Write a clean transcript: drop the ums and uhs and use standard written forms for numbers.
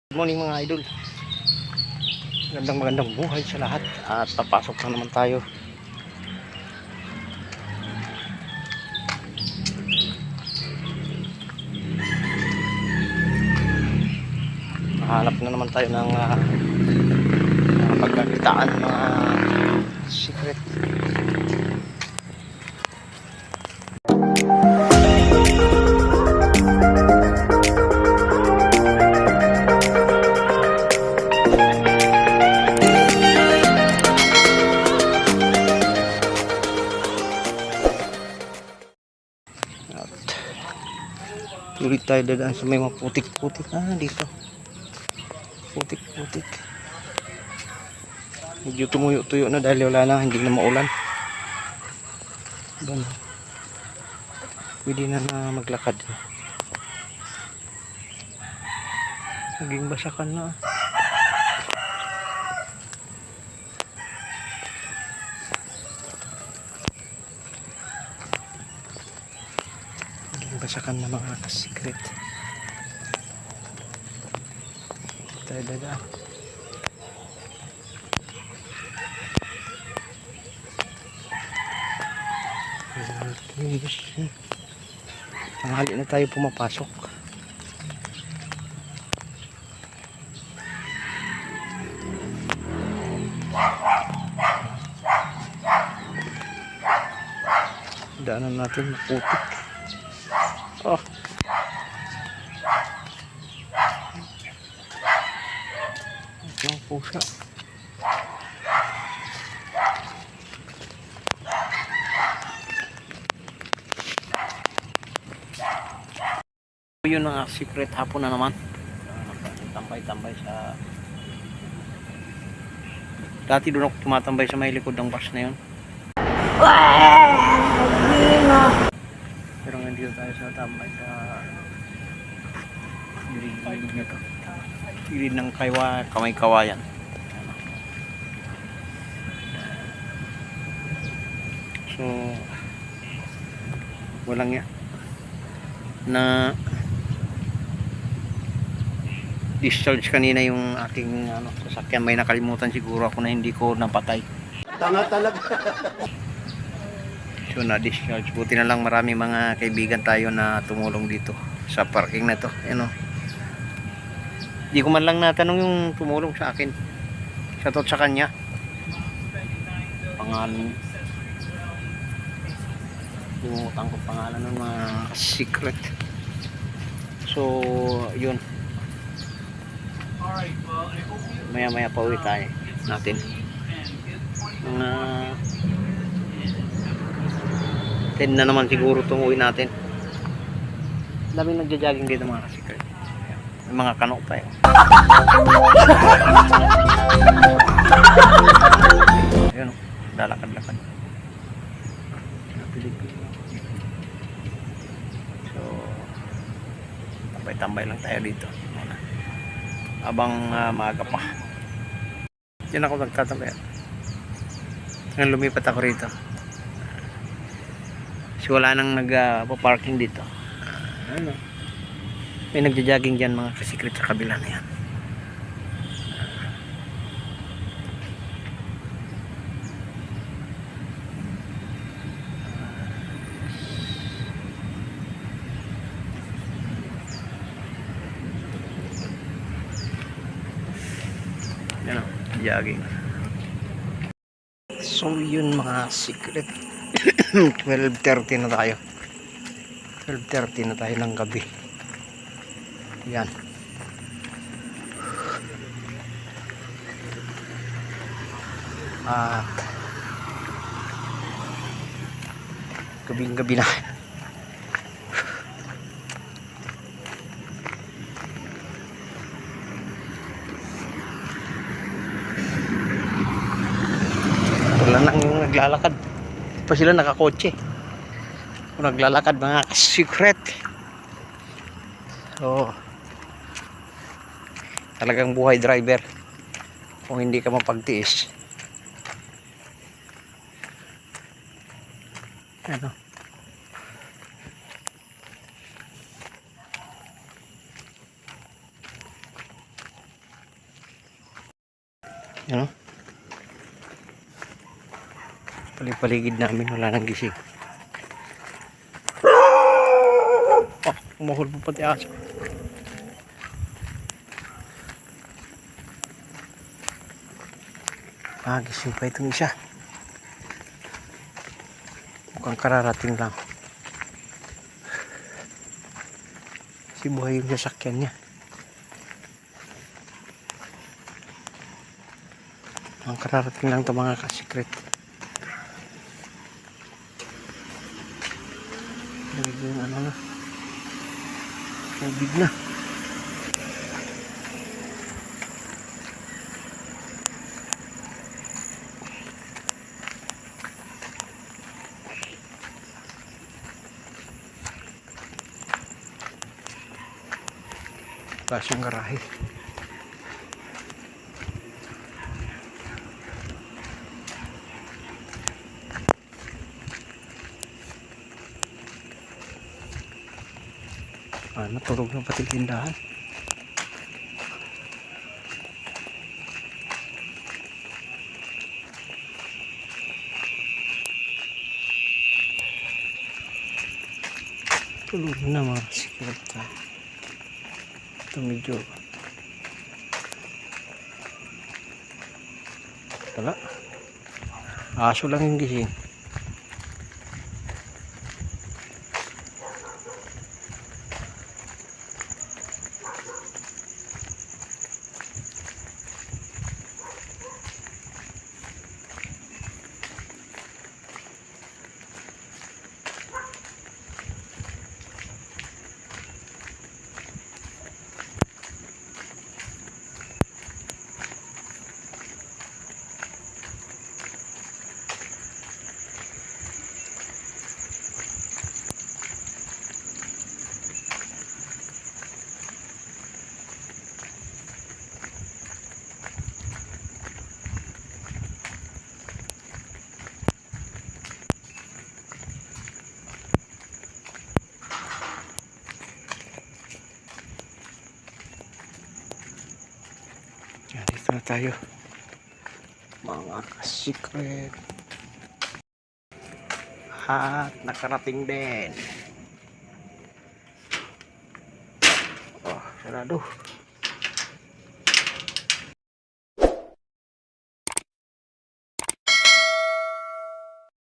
Good morning mga idol. Magandang buhay sa lahat. At papasok na naman tayo. Hanap na naman tayo ng pagkakitaan ng mga secret. Tuloy tayo dadaan sa may mga putik-putik dito. Putik-putik. Medyo tumuyo-tuyo na dahil wala na, hindi na maulan. Doon. Pwede na maglakad. Naging basakan na. Basakan na mga secret. Tayo dadaan. Tanghali na tayo pumapasok. Daanan natin maputik. Oh. Ang pusa. Yun ang secret, hapon na naman. Tambay-tambay sa... Dati doon ako tumatambay sa may likod ng bus na yun. Pero ngayon dito tayo sa tambay sa gilid nyo to. Gilid ng kamay-kawayan. So walang ya na discharge kanina yung aking sasakyan. May nakalimutan siguro ako na hindi ko napatay. Tanga talaga. So na discharge. Buti na lang marami mga kaibigan tayo na tumulong dito sa parking na to. Hindi ko man lang natanong yung tumulong sa akin. Shoutout sa kanya. Pangalan. Limutan ko pangalan ng mga secret. So yun. Maya pa uwi tayo natin. Mga 10 na naman siguro itong uwi natin. Daming nagja-jogging dito mga kasikret. May mga kano pa ayun, lalakad-lakad. So tambay-tambay lang tayo dito abang maaga pa. Diyan ako nagtatambay. Ngayon lumipat ako rito. Kasi wala nang nagpa-parking dito. May nagja-jogging dyan mga kasikret sa kabila na yan. Yan o, jogging. So yun mga secret. 12:30 na tayo. 12:30 na tayo ng gabi. Yan. At gabing-gabi na. Wala nang yung naglalakad. Pa sila nakakotse. Kung naglalakad mga secret. So talagang buhay driver kung hindi ka mapagtiis. Ano? Yan o. Paligid namin wala nang gising. Umahol po pati aso. Gising pa itong isa. Mukhang kararating lang. Si buhay yung sasakyan niya. Ang kararating lang ito mga kasikret. Yung ano na. Tubig na. Taas yung garahe. Natulog ng pati tindahan. Tulog na mga sikreta. Ito medyo wala. Aso lang yung gising. Yan, dito na tayo mga kasikret. At nakarating din. Sarado.